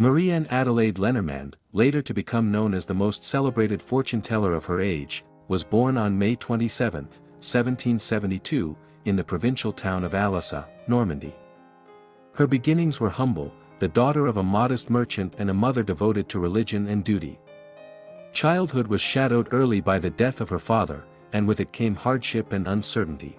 Marie-Anne Adelaide Lenormand, later to become known as the most celebrated fortune-teller of her age, was born on May 27, 1772, in the provincial town of Alissa, Normandy. Her beginnings were humble, the daughter of a modest merchant and a mother devoted to religion and duty. Childhood was shadowed early by the death of her father, and with it came hardship and uncertainty.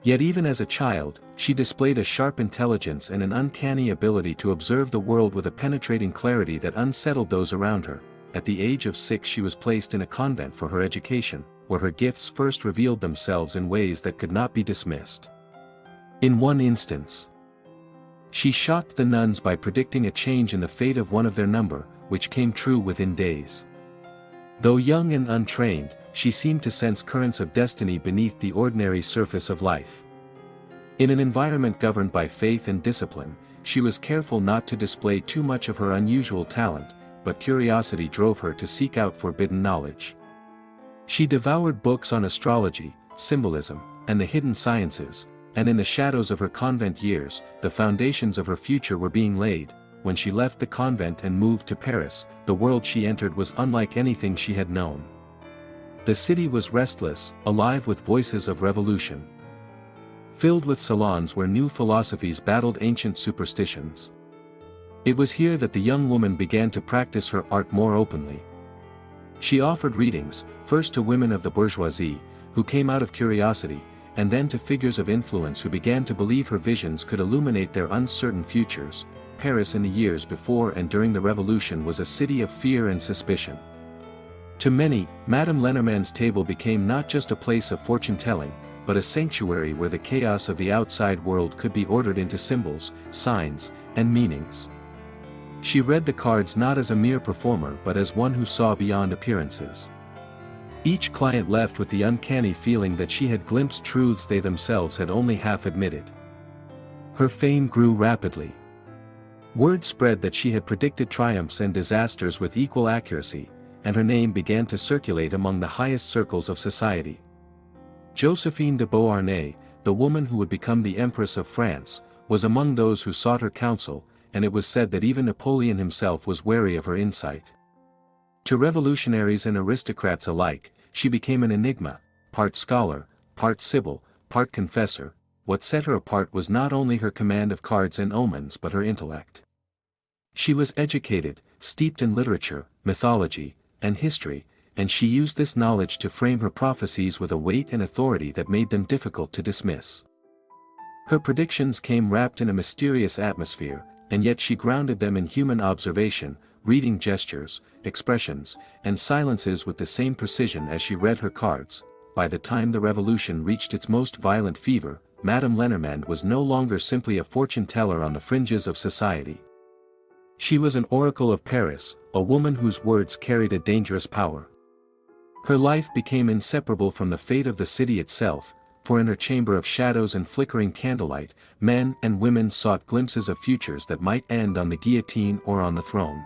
Yet even as a child, she displayed a sharp intelligence and an uncanny ability to observe the world with a penetrating clarity that unsettled those around her. At the age of 6 she was placed in a convent for her education, where her gifts first revealed themselves in ways that could not be dismissed. In one instance, she shocked the nuns by predicting a change in the fate of one of their number, which came true within days. Though young and untrained, she seemed to sense currents of destiny beneath the ordinary surface of life. In an environment governed by faith and discipline, she was careful not to display too much of her unusual talent, but curiosity drove her to seek out forbidden knowledge. She devoured books on astrology, symbolism, and the hidden sciences, and in the shadows of her convent years, the foundations of her future were being laid. When she left the convent and moved to Paris, the world she entered was unlike anything she had known. The city was restless, alive with voices of revolution. Filled with salons where new philosophies battled ancient superstitions. It was here that the young woman began to practice her art more openly. She offered readings, first to women of the bourgeoisie, who came out of curiosity, and then to figures of influence who began to believe her visions could illuminate their uncertain futures. Paris in the years before and during the Revolution was a city of fear and suspicion. To many, Madame Lenormand's table became not just a place of fortune-telling, but a sanctuary where the chaos of the outside world could be ordered into symbols, signs, and meanings. She read the cards not as a mere performer but as one who saw beyond appearances. Each client left with the uncanny feeling that she had glimpsed truths they themselves had only half admitted. Her fame grew rapidly. Word spread that she had predicted triumphs and disasters with equal accuracy, and her name began to circulate among the highest circles of society. Josephine de Beauharnais, the woman who would become the Empress of France, was among those who sought her counsel, and it was said that even Napoleon himself was wary of her insight. To revolutionaries and aristocrats alike, she became an enigma, part scholar, part sibyl, part confessor. What set her apart was not only her command of cards and omens but her intellect. She was educated, steeped in literature, mythology, and history, and she used this knowledge to frame her prophecies with a weight and authority that made them difficult to dismiss. Her predictions came wrapped in a mysterious atmosphere, and yet she grounded them in human observation, reading gestures, expressions, and silences with the same precision as she read her cards. By the time the revolution reached its most violent fever, Madame Lenormand was no longer simply a fortune-teller on the fringes of society. She was an oracle of Paris, a woman whose words carried a dangerous power. Her life became inseparable from the fate of the city itself, for in her chamber of shadows and flickering candlelight, men and women sought glimpses of futures that might end on the guillotine or on the throne.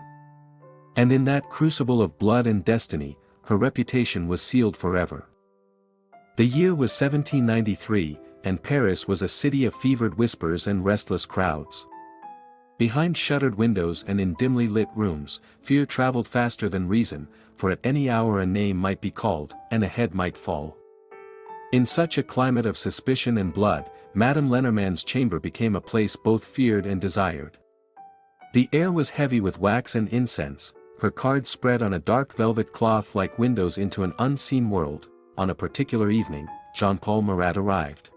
And in that crucible of blood and destiny, her reputation was sealed forever. The year was 1793, and Paris was a city of fevered whispers and restless crowds. Behind shuttered windows and in dimly lit rooms, fear traveled faster than reason, for at any hour a name might be called, and a head might fall. In such a climate of suspicion and blood, Madame Lenormand's chamber became a place both feared and desired. The air was heavy with wax and incense, her cards spread on a dark velvet cloth like windows into an unseen world. On a particular evening, Jean-Paul Marat arrived.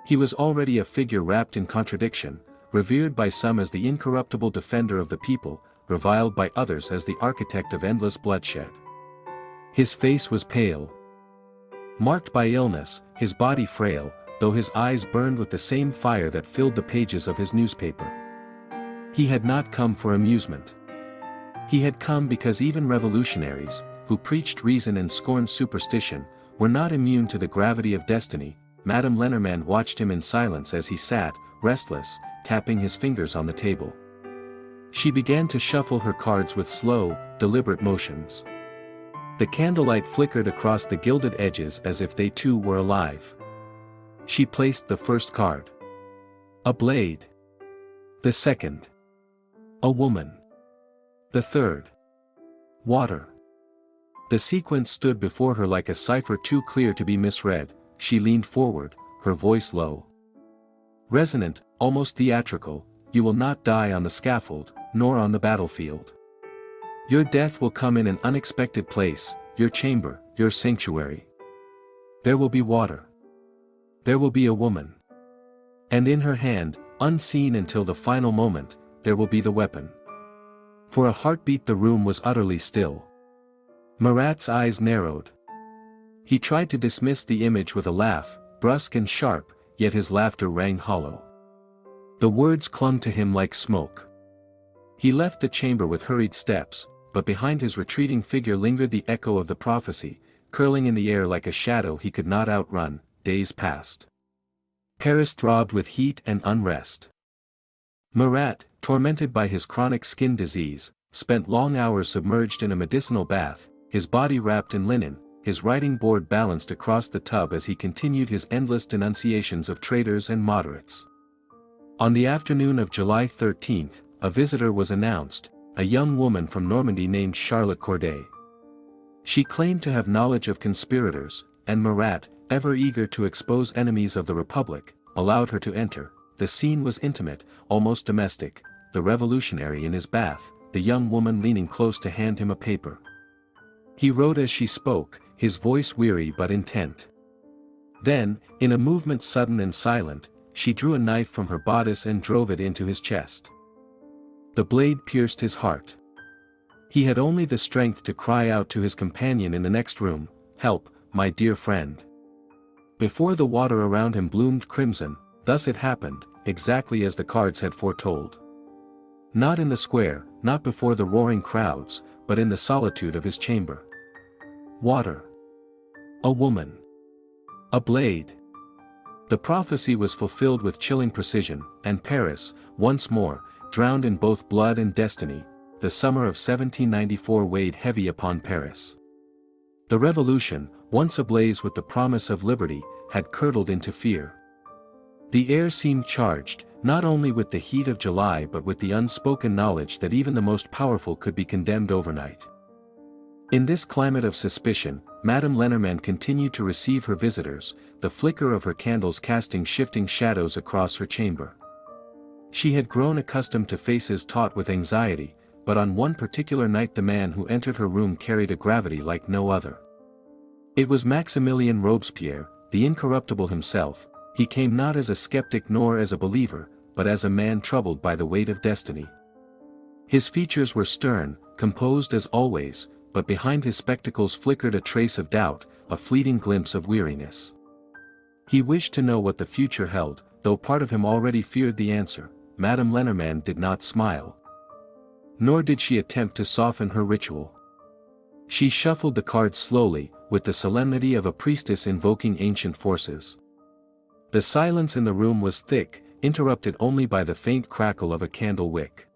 He was already a figure wrapped in contradiction, revered by some as the incorruptible defender of the people, reviled by others as the architect of endless bloodshed. His face was pale, marked by illness, his body frail, though his eyes burned with the same fire that filled the pages of his newspaper. He had not come for amusement. He had come because even revolutionaries, who preached reason and scorned superstition, were not immune to the gravity of destiny. Madame Lenormand watched him in silence as he sat, restless, tapping his fingers on the table. She began to shuffle her cards with slow, deliberate motions. The candlelight flickered across the gilded edges as if they too were alive. She placed the first card. A blade. The second. A woman. The third. Water. The sequence stood before her like a cipher too clear to be misread. She leaned forward, her voice low. Resonant, almost theatrical, you will not die on the scaffold, nor on the battlefield. Your death will come in an unexpected place, your chamber, your sanctuary. There will be water. There will be a woman. And in her hand, unseen until the final moment, there will be the weapon. For a heartbeat the room was utterly still. Marat's eyes narrowed. He tried to dismiss the image with a laugh, brusque and sharp, yet his laughter rang hollow. The words clung to him like smoke. He left the chamber with hurried steps, but behind his retreating figure lingered the echo of the prophecy, curling in the air like a shadow he could not outrun. Days passed. Paris throbbed with heat and unrest. Marat, tormented by his chronic skin disease, spent long hours submerged in a medicinal bath, his body wrapped in linen, his writing board balanced across the tub as he continued his endless denunciations of traitors and moderates. On the afternoon of July 13, a visitor was announced, a young woman from Normandy named Charlotte Corday. She claimed to have knowledge of conspirators, and Marat, ever eager to expose enemies of the Republic, allowed her to enter. The scene was intimate, almost domestic, the revolutionary in his bath, the young woman leaning close to hand him a paper. He wrote as she spoke, his voice weary but intent. Then, in a movement sudden and silent, she drew a knife from her bodice and drove it into his chest. The blade pierced his heart. He had only the strength to cry out to his companion in the next room, "Help, my dear friend." Before the water around him bloomed crimson, thus it happened, exactly as the cards had foretold. Not in the square, not before the roaring crowds, but in the solitude of his chamber. Water. A woman. A blade. The prophecy was fulfilled with chilling precision, and Paris, once more, drowned in both blood and destiny. The summer of 1794 weighed heavy upon Paris. The revolution, once ablaze with the promise of liberty, had curdled into fear. The air seemed charged, not only with the heat of July but with the unspoken knowledge that even the most powerful could be condemned overnight. In this climate of suspicion, Madame Lenormand continued to receive her visitors, the flicker of her candles casting shifting shadows across her chamber. She had grown accustomed to faces taut with anxiety, but on one particular night the man who entered her room carried a gravity like no other. It was Maximilien Robespierre, the incorruptible himself. He came not as a skeptic nor as a believer, but as a man troubled by the weight of destiny. His features were stern, composed as always, but behind his spectacles flickered a trace of doubt, a fleeting glimpse of weariness. He wished to know what the future held, though part of him already feared the answer. Madame Lenormand did not smile. Nor did she attempt to soften her ritual. She shuffled the cards slowly, with the solemnity of a priestess invoking ancient forces. The silence in the room was thick, interrupted only by the faint crackle of a candle wick.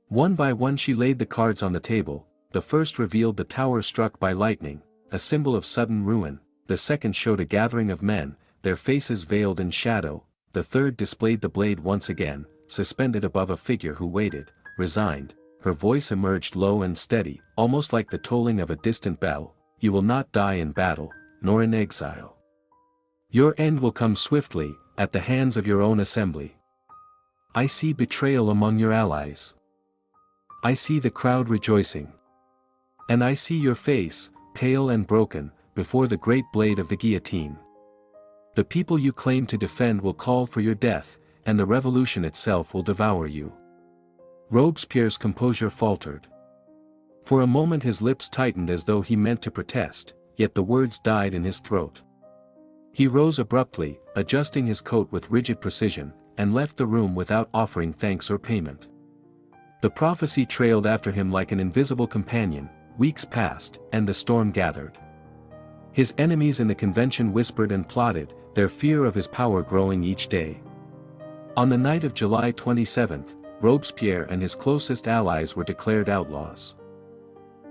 One by one she laid the cards on the table. The first revealed the tower struck by lightning, a symbol of sudden ruin. The second showed a gathering of men, their faces veiled in shadow. The third displayed the blade once again, suspended above a figure who waited, resigned. Her voice emerged low and steady, almost like the tolling of a distant bell. You will not die in battle, nor in exile. Your end will come swiftly, at the hands of your own assembly. I see betrayal among your allies. I see the crowd rejoicing. And I see your face, pale and broken, before the great blade of the guillotine. The people you claim to defend will call for your death, and the revolution itself will devour you. Robespierre's composure faltered. For a moment his lips tightened as though he meant to protest, yet the words died in his throat. He rose abruptly, adjusting his coat with rigid precision, and left the room without offering thanks or payment. The prophecy trailed after him like an invisible companion. Weeks passed, and the storm gathered. His enemies in the convention whispered and plotted, their fear of his power growing each day. On the night of July 27, Robespierre and his closest allies were declared outlaws.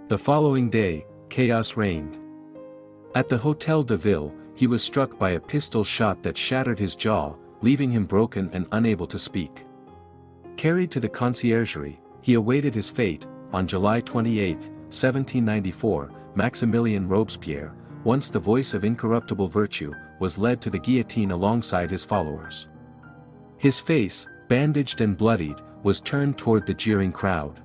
The following day, chaos reigned. At the Hôtel de Ville, he was struck by a pistol shot that shattered his jaw, leaving him broken and unable to speak. Carried to the conciergerie, he awaited his fate. On July 28, 1794, Maximilien Robespierre, once the voice of incorruptible virtue, was led to the guillotine alongside his followers. His face, bandaged and bloodied, was turned toward the jeering crowd.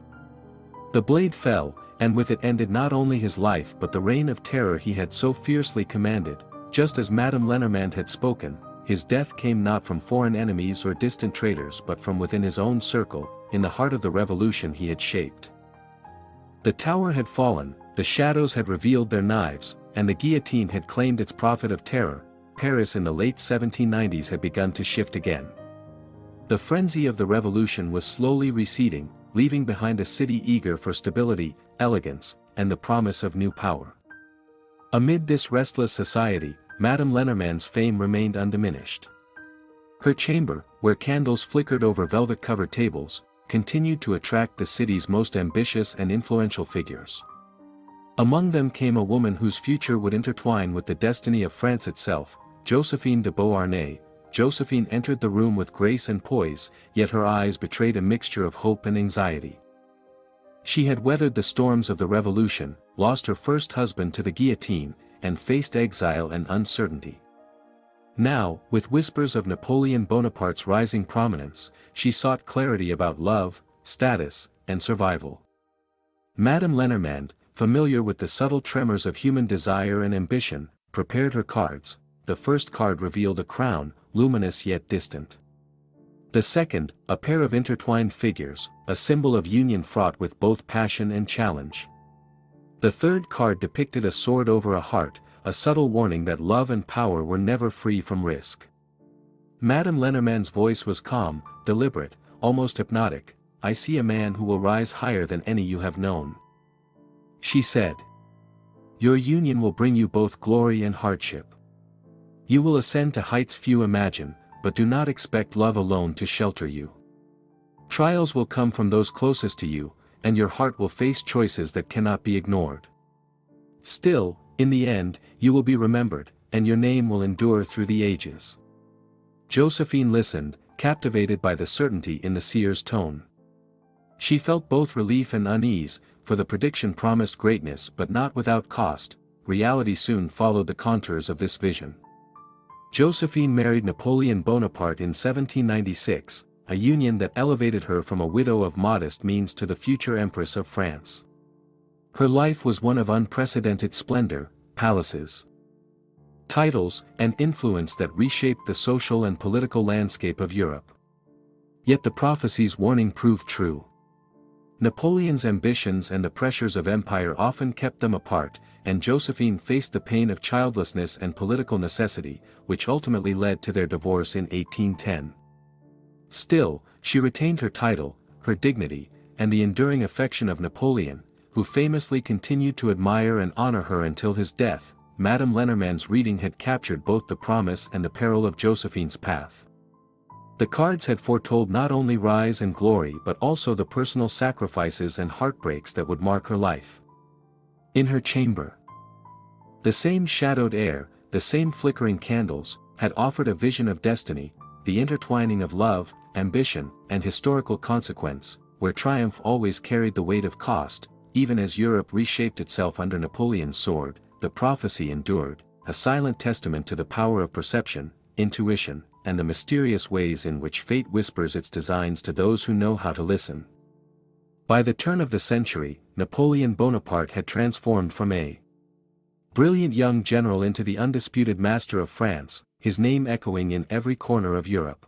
The blade fell, and with it ended not only his life but the reign of terror he had so fiercely commanded. Just as Madame Lenormand had spoken, his death came not from foreign enemies or distant traitors but from within his own circle, in the heart of the revolution he had shaped. The tower had fallen, the shadows had revealed their knives, and the guillotine had claimed its prophet of terror. Paris in the late 1790s had begun to shift again. The frenzy of the revolution was slowly receding, leaving behind a city eager for stability, elegance, and the promise of new power. Amid this restless society, Madame Lenormand's fame remained undiminished. Her chamber, where candles flickered over velvet-covered tables, continued to attract the city's most ambitious and influential figures. Among them came a woman whose future would intertwine with the destiny of France itself, Josephine de Beauharnais. Josephine entered the room with grace and poise, yet her eyes betrayed a mixture of hope and anxiety. She had weathered the storms of the revolution, lost her first husband to the guillotine, and faced exile and uncertainty. Now, with whispers of Napoleon Bonaparte's rising prominence, she sought clarity about love, status, and survival. Madame Lenormand, familiar with the subtle tremors of human desire and ambition, prepared her cards. The first card revealed a crown, luminous yet distant. The second, a pair of intertwined figures, a symbol of union fraught with both passion and challenge. The third card depicted a sword over a heart, a subtle warning that love and power were never free from risk. Madame Lenormand's voice was calm, deliberate, almost hypnotic. "I see a man who will rise higher than any you have known," she said. "Your union will bring you both glory and hardship. You will ascend to heights few imagine, but do not expect love alone to shelter you. Trials will come from those closest to you, and your heart will face choices that cannot be ignored. Still, in the end, you will be remembered, and your name will endure through the ages." Josephine listened, captivated by the certainty in the seer's tone. She felt both relief and unease, for the prediction promised greatness but not without cost. Reality soon followed the contours of this vision. Josephine married Napoleon Bonaparte in 1796, a union that elevated her from a widow of modest means to the future Empress of France. Her life was one of unprecedented splendor, palaces, titles, and influence that reshaped the social and political landscape of Europe. Yet the prophecy's warning proved true. Napoleon's ambitions and the pressures of empire often kept them apart, and Josephine faced the pain of childlessness and political necessity, which ultimately led to their divorce in 1810. Still, she retained her title, her dignity, and the enduring affection of Napoleon, who famously continued to admire and honor her until his death. Madame Lenormand's reading had captured both the promise and the peril of Josephine's path. The cards had foretold not only rise and glory but also the personal sacrifices and heartbreaks that would mark her life. In her chamber, the same shadowed air, the same flickering candles, had offered a vision of destiny, the intertwining of love, ambition, and historical consequence, where triumph always carried the weight of cost. Even as Europe reshaped itself under Napoleon's sword, the prophecy endured, a silent testament to the power of perception, intuition, and the mysterious ways in which fate whispers its designs to those who know how to listen. By the turn of the century, Napoleon Bonaparte had transformed from a brilliant young general into the undisputed master of France, his name echoing in every corner of Europe.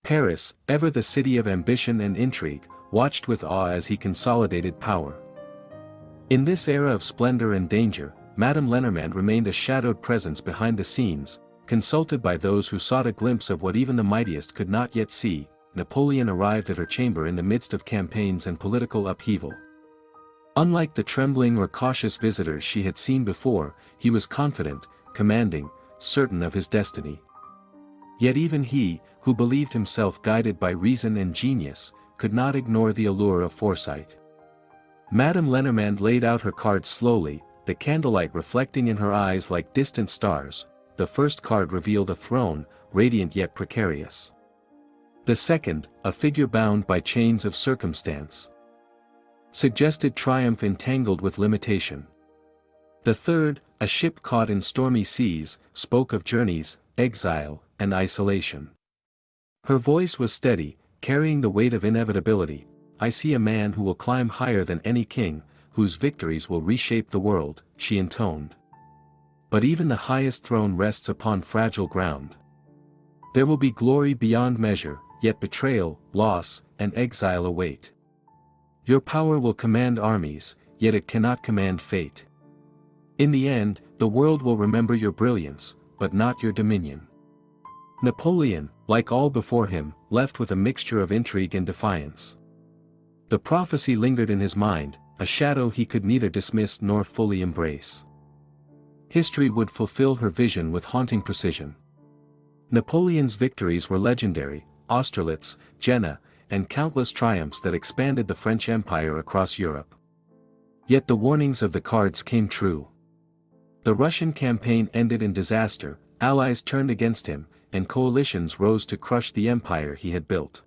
Paris, ever the city of ambition and intrigue, watched with awe as he consolidated power. In this era of splendor and danger, Madame Lenormand remained a shadowed presence behind the scenes, consulted by those who sought a glimpse of what even the mightiest could not yet see. Napoleon arrived at her chamber in the midst of campaigns and political upheaval. Unlike the trembling or cautious visitors she had seen before, he was confident, commanding, certain of his destiny. Yet even he, who believed himself guided by reason and genius, could not ignore the allure of foresight. Madame Lenormand laid out her cards slowly, the candlelight reflecting in her eyes like distant stars. The first card revealed a throne, radiant yet precarious. The second, a figure bound by chains of circumstance. suggested triumph entangled with limitation. The third, a ship caught in stormy seas, spoke of journeys, exile, and isolation. Her voice was steady, carrying the weight of inevitability. I see a man who will climb higher than any king, whose victories will reshape the world, she intoned. But even the highest throne rests upon fragile ground. There will be glory beyond measure, yet betrayal, loss, and exile await. Your power will command armies, yet it cannot command fate. In the end, the world will remember your brilliance, but not your dominion. Napoleon, like all before him, left with a mixture of intrigue and defiance. The prophecy lingered in his mind, a shadow he could neither dismiss nor fully embrace. History would fulfill her vision with haunting precision. Napoleon's victories were legendary: Austerlitz, Jena, and countless triumphs that expanded the French Empire across Europe. Yet the warnings of the cards came true. The Russian campaign ended in disaster, allies turned against him, and coalitions rose to crush the empire he had built.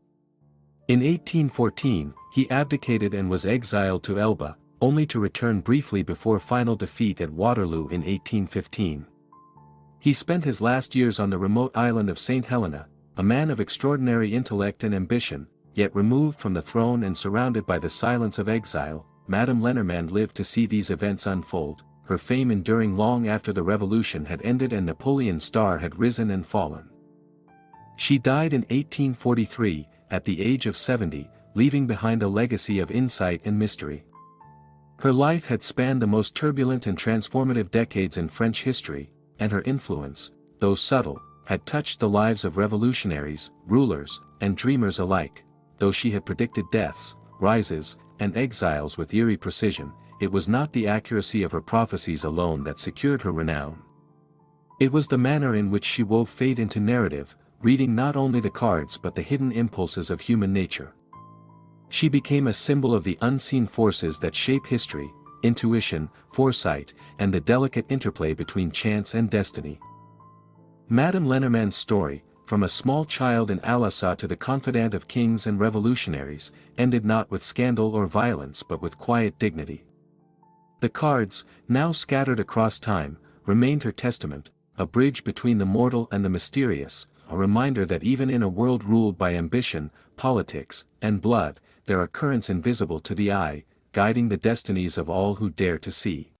In 1814, he abdicated and was exiled to Elba, only to return briefly before final defeat at Waterloo in 1815. He spent his last years on the remote island of St. Helena, a man of extraordinary intellect and ambition, yet removed from the throne and surrounded by the silence of exile. Madame Lenormand lived to see these events unfold, her fame enduring long after the revolution had ended and Napoleon's star had risen and fallen. She died in 1843, at the age of 70, leaving behind a legacy of insight and mystery. Her life had spanned the most turbulent and transformative decades in French history, and her influence, though subtle, had touched the lives of revolutionaries, rulers, and dreamers alike. Though she had predicted deaths, rises, and exiles with eerie precision, it was not the accuracy of her prophecies alone that secured her renown. It was the manner in which she wove fate into narrative, reading not only the cards but the hidden impulses of human nature. She became a symbol of the unseen forces that shape history: intuition, foresight, and the delicate interplay between chance and destiny. Madame Lenormand's story, from a small child in Alsace to the confidant of kings and revolutionaries, ended not with scandal or violence but with quiet dignity. The cards, now scattered across time, remained her testament, a bridge between the mortal and the mysterious, a reminder that even in a world ruled by ambition, politics, and blood, there are currents invisible to the eye, guiding the destinies of all who dare to see.